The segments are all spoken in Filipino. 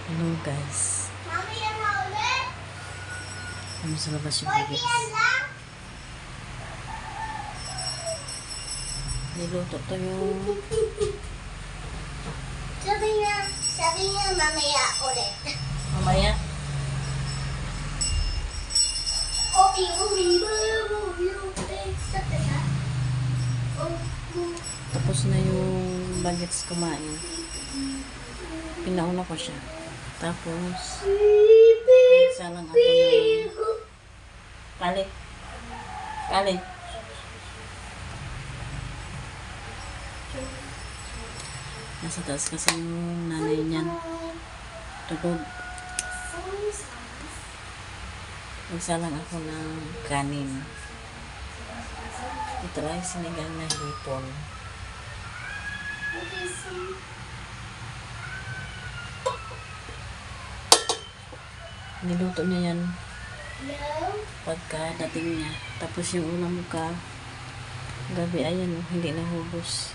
Hello guys. Mami, yan na ulit. Ano sa labas yung Pwede bigis? yan lang. Niluto to yung Sabi niya mamaya ulit. mamaya. Tapos na yung bagets kumain. Pinauna ko siya. Tapos isa lang ako ng kali. Kali. Nasa taas kasi yung nanay niyan. Tulog. Isa lang ako ng kanin. Ito ay sinigang na hipon. Niluto niya yan pagka dating niya. Tapos yung ulam ka gabi, ayan, hindi nahubos.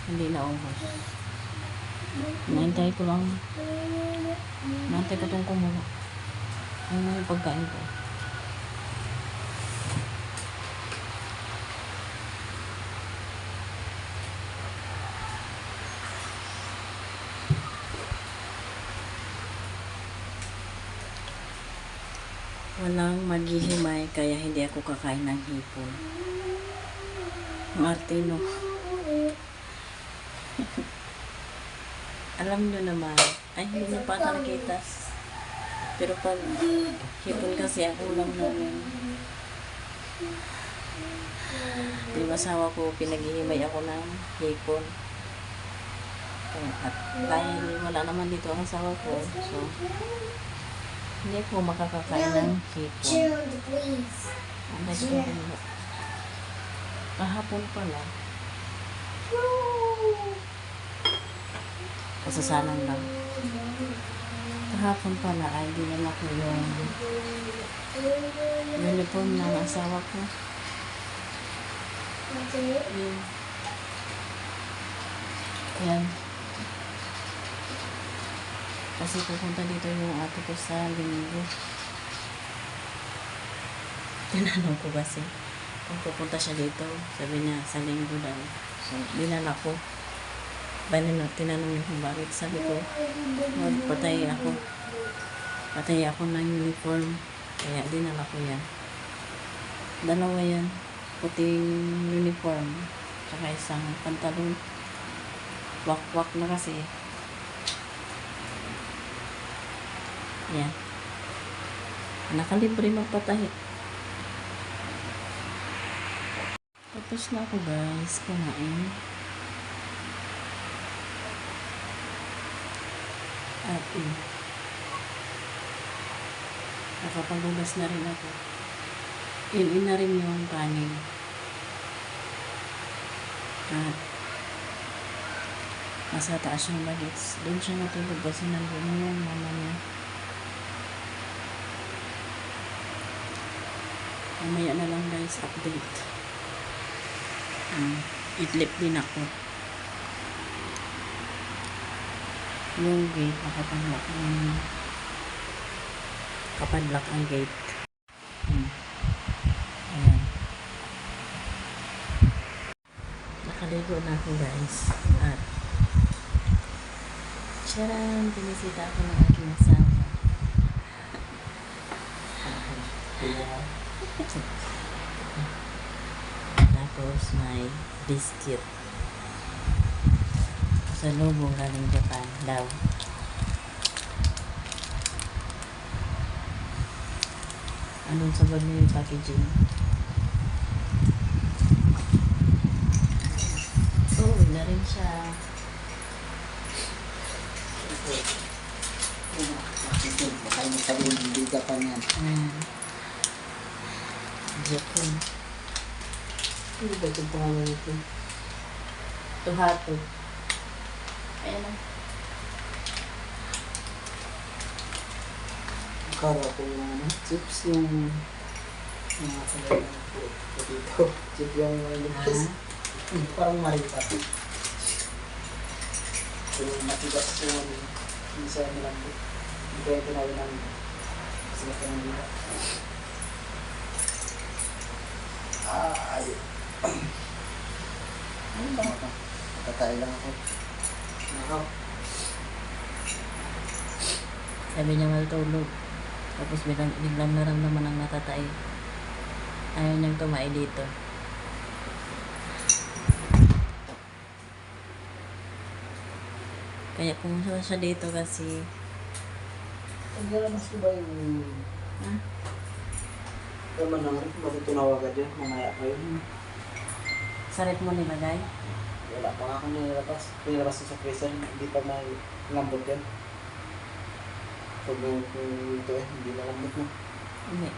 Hindi naubos. Naantay ko lang. Naantay ko itong kumuha. Ano yung pagkain ko? Walang maghihimay kaya hindi ako kakain ng hipon. Martino. Alam nyo naman. Ay, hindi nyo pa nakita. Pero pag hipon kasi ang ulam namin. Yung asawa ko, pinaghihimay ako ng hipon. At dahil wala naman dito ang asawa ko, so hindi ko makakakain ng hipon. Chill, please. Kahapon pala. Kasasalan lang. Kahapon pala ay dinala ko yung uniform ng asawa ko. Yan. Kasi pupunta dito yung ate ko sa linggo. Tinanong ko kasi kung pupunta siya dito, sabi niya sa linggo daw. So, dinala ko. Tinanong niya kung bakit. Sabi ko, magpatay ako. Patay ako ng uniform. Kaya dinala ko yan. Dalawa yan. Puting uniform. Tsaka isang pantalon. Wak-wak na kasi. Yan. Nakalibre magpatay. Tapos na ako guys. Kumain. At nakapagugas na rin ako. In na rin yung kanin. At nasa taas yung bagets. Doon siya natulog kasi nandun yung mama niya. Mamaya na lang guys, update. Idlip din ako. Yung gate, nakapadlock ang gate. Ayan. Nakaligo na ako guys. At tcharam, binisita ako ng aking asawa. Tapos may biscuit. Sa lubong galing Japan daw. Anong sabag niyo yung packaging? Oh, na rin siya. Baka yung sabihin, hindi Japan yan. Japan. Hindi ba ito pangalan ito? Tuhato. Ayan na. Kara ko yung chips yung mga talagang po dito. Chip yung mga Parang malita. So, matigas yung isa nilang hindi kaya tinawin namin. Kasi ito ng dito. Ay. Ano ba ito? Matatay lang ako. Nakaw. Sabi niya matulog. Tapos biglang naramdaman ng natatay. Ayaw niyang tumae dito. Kaya pumunta siya dito kasi Paglalabas ko ba yung... ha? Naman lang rin, bakit tunawagan dyan? Mamaya kayo. Sa rep mo nilagay? Wala pa nga ako nilabas. Nilabas ko sa freezer, hindi pa may lambot yan. Pag ito hindi na lambot na. Hindi.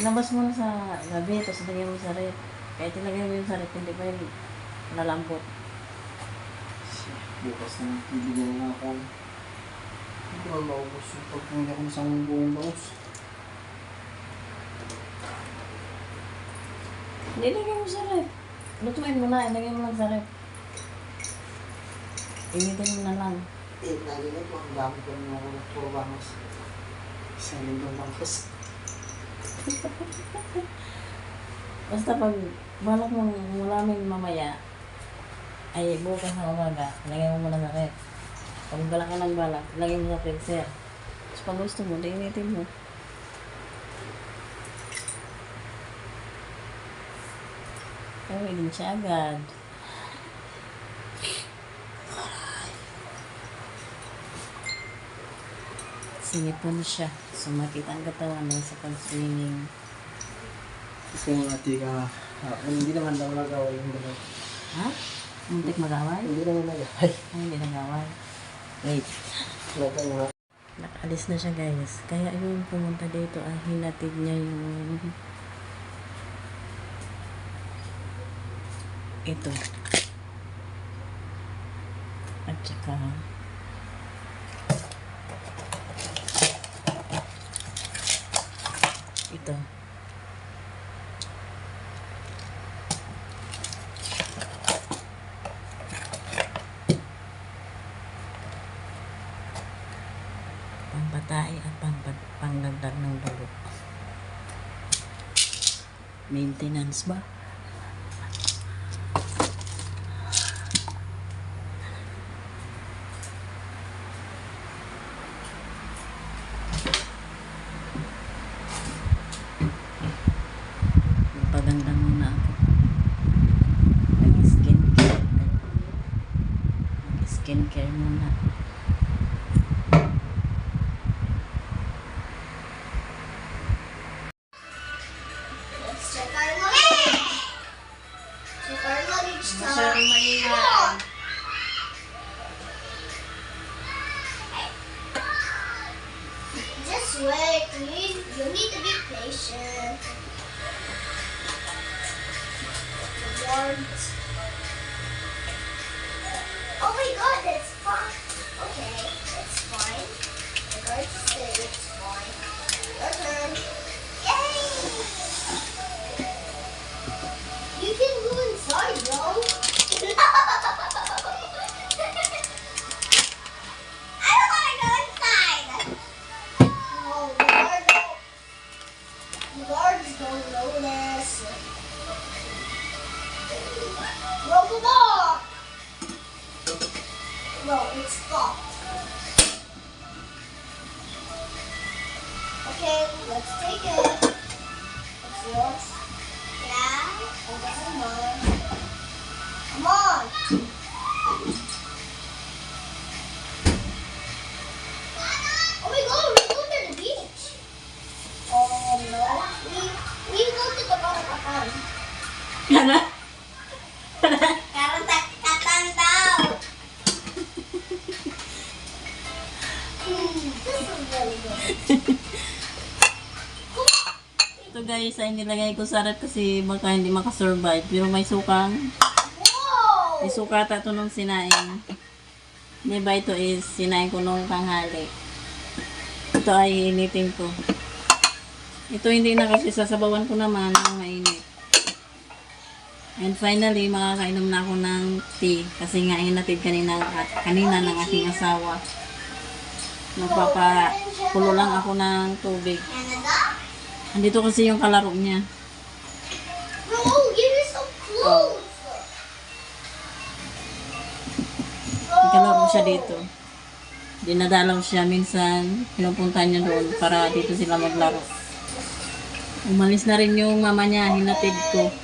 Ilabas mo na sa gabi, tapos ilagay mo sa rep. Kahit ilagay mo yun sa rep, hindi pa yun nalambot. Bukas na bibigyan na ako. Hindi ko maubos yung pagpunta ko sa buong baos. Hindi, ilagay mo sa rep. Lutuin mo na, ilagay mo lang sa rep. Initin mo na lang. Naginig ko, ang dami ko ng mga puro bangos. Isang linggo bangos. Basta pag balak mong mulamin mamaya, ay bukas na umaga, ilagay mo muna sa rep. Pag balak ka ng balak, ilagay mo sa freezer. Tapos pag gusto mo, initin mo. Gawin din siya agad. Sinipon siya. Sumakit ang katawan niya sa pag-swimming. Kung ati ka, hindi naman daw nagawa yung dalawa. Ha? Muntik magaway? Hindi naman nagawa. Ay, hindi nagaway. Wait. Talaga nga. Nakalis na siya guys. Kaya yung pumunta dito ay hinatid niya yung ito. At saka ito. Pampatay at pangdagdag ng dugo. Maintenance ba? Magpaganda muna ako. Mag-skincare muna. Let's check our luggage. Check our luggage time. maingay. Just wait. You need to be patient. Words. Oh my god, that's fine. Okay, it's fine. The guard said it's fine. Your turn. Yay! You can go inside, bro. I don't want to go inside. No, the guards don't notice. Bro, come on. No, it's stopped. Okay, let's take it. It's yours. Yeah, and this is mine. Come on. Oh my god, we go to the beach. Oh no, we go to the Barakakan. Ano? Karantakatan daw. This is really good. Ito guys ay nilagay ko sa rep kasi baka hindi makasurvive. Pero may sukang. Whoa! May sukata ito nung sinain. Diba ito is sinain ko nung tanghali. Ito ay initin ko. Ito hindi na kasi sasabawan ko naman ng mainit. And finally, makakainom na ako ng tea. Kasi nga, inatid kanina ng aking asawa. Nagpapakulo lang ako ng tubig. Canada? Andito kasi yung kalaro niya. Bro, give me some clothes. Nagkalaro siya dito. Dinadalaw siya minsan. Pinupunta niya doon para dito sila maglaro. Umalis na rin yung mama niya. Hinatid ko.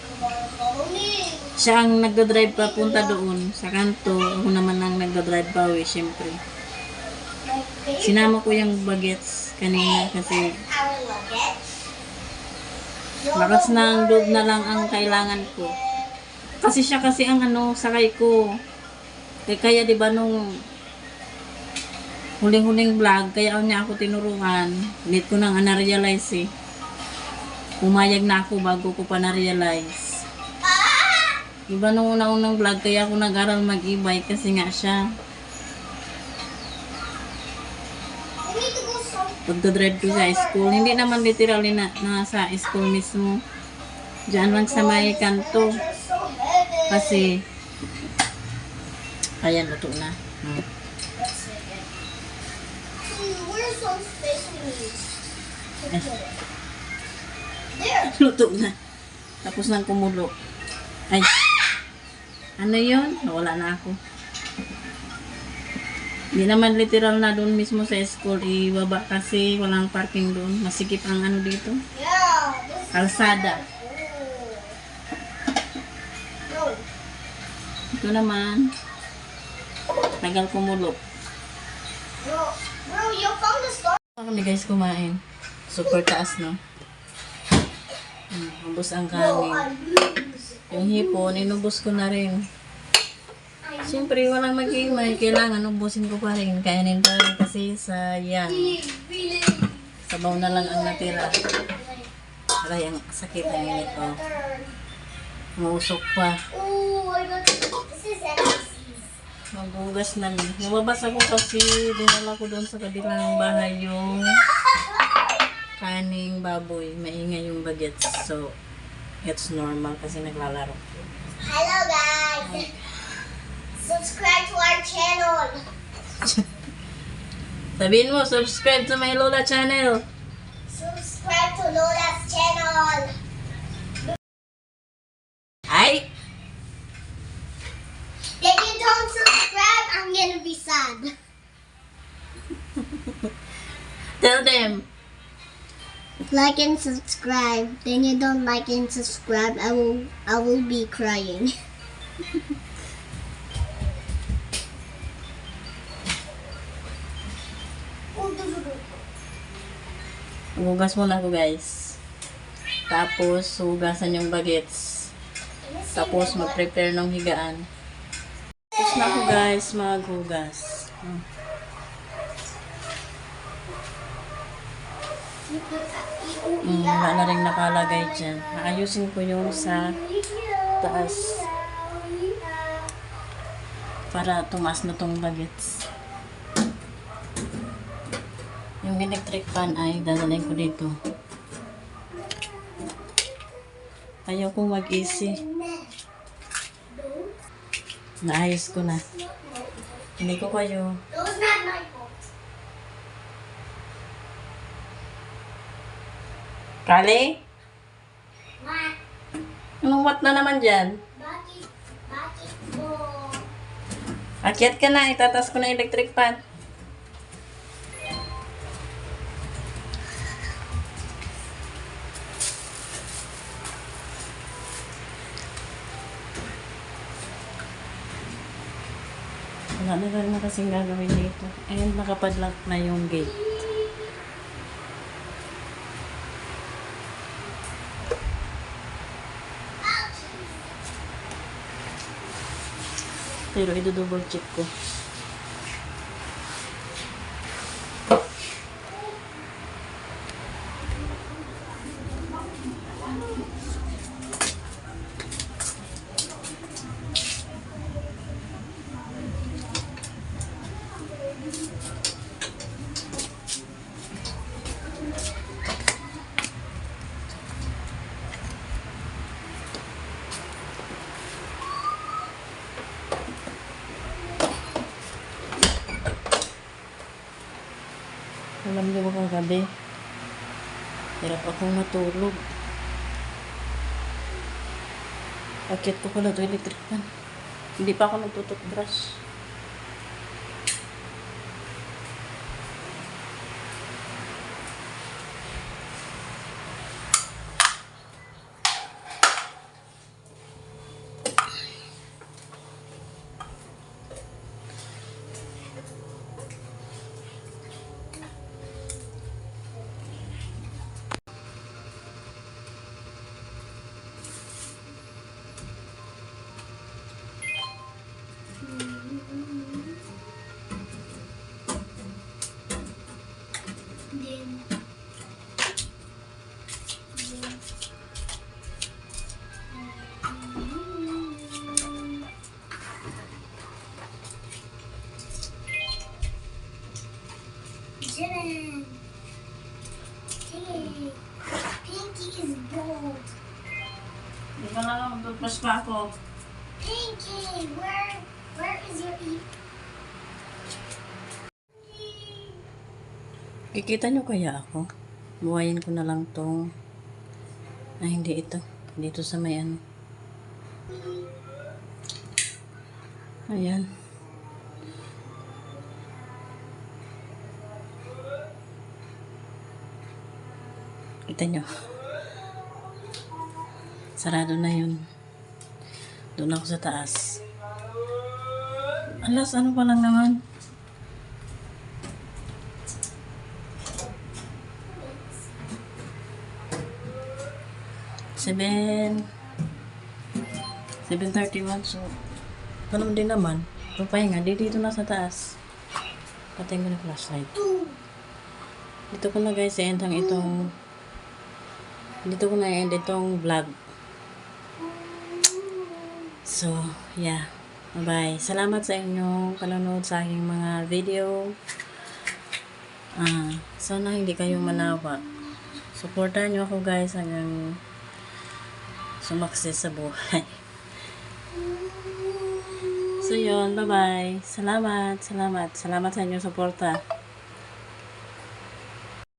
Siya ang nagdodrive papunta doon sa kanto. Ako naman ang nagdodrive pa uwi, syempre. Sinama ko yung bagets kanina kasi Our luggage. lakas ng loob na lang ang kailangan ko. Kasi siya kasi ang sakay ko. Kaya di ba nung huling-huling vlog, kaya niya ako tinuruan. Late ko nang na-realize eh. Pumayag na ako bago ko pa na-realize. Di ba nung una-unang vlog, kaya ako nag-aral mag-e-bike kasi nga siya. We need to go somewhere. Pagdodrive ko sa school, hindi naman literally na sa school mismo. Diyan lang sa may kanto. You're so heavy. Kasi, ayan, luto na. Let's take it. Where's some space we need to put it? There. Luto na. Tapos nang kumulo. Ay, ano yun? Nawala na ako. Hindi naman literal na doon mismo sa school. Ibaba kasi walang parking doon. Masikip ang dito. Yeah. This is Kalsada. no. Ito naman. Tagal kumulo. Bro, you found the star. Kami guys kumain. Super taas, no? Ubus ang No, kanin. I lose. Yung hipon, inubos ko na rin. Siyempre, walang mag-imay. Kailangan ubusin ko pa rin. Kainin pa rin kasi sayang. Really? Sabaw na lang ang natira. Aray, ang sakit ang init ko. Mausok pa. Oh, I got this is NFC's. Maghugas na rin. Lumabas ako kasi dinala ko doon sa kabilang bahay yung kaning baboy. Maingay yung bagets. So, it's normal kasi naglalaro. Hello guys. Subscribe to our channel. Sabihin mo, subscribe sa my Lola channel. Subscribe to Lola's channel. Ay! If you don't subscribe, I'm gonna be sad. Tell them. Like and subscribe. Then you don't like and subscribe, I will be crying. Hugas muna ako guys. Tapos, hugasan yung bagets. Tapos, mag-prepare ng higaan. Tapos na ako guys, maghugas. Wala na rin nakalagay dyan. Naayusin ko yung sa taas. Para tumas na tong bagets. Yung electric fan ay dadalhin ko dito. Ayaw kong mag-easy. Naayos ko na. Hindi ko kayo. Those not my fault. Kali? What? Anong what na naman dyan? Bakit mo? Akyat ka na, itatas ko na electric fan. Wala na rin na kasing gagawin dito. Ayun, nakapadlock na yung gate. Pero i-double check ko. Alam niyo ba kagabi? Hirap akong matulog. Akit ko pala ito electric fan. Hindi pa ako nagtututbrush. Jen. Hey. Pinky is bold. Hindi ka na lang magtutbrush pa ako. Pinky, where is your ear? Kikita nyo kaya ako? Buhayin ko na lang tong... Ay, hindi ito. Dito sa may ano. Ayan. Kita nyo. Sarado na yun. Doon ako sa taas. Alas, ano pa lang naman? Seven 7:31, so ganun din naman. Papahinga, dito na sa taas. Patayin ko na flashlight. Dito ko na guys, i-end ang itong dito ko na i-end itong vlog. So, yeah. Bye-bye. Salamat sa inyong panonood sa aking mga video. Sana hindi kayo manawa. Supportan nyo ako guys hanggang sumakses sa buhay. So yun, bye-bye. Salamat sa inyong suporta.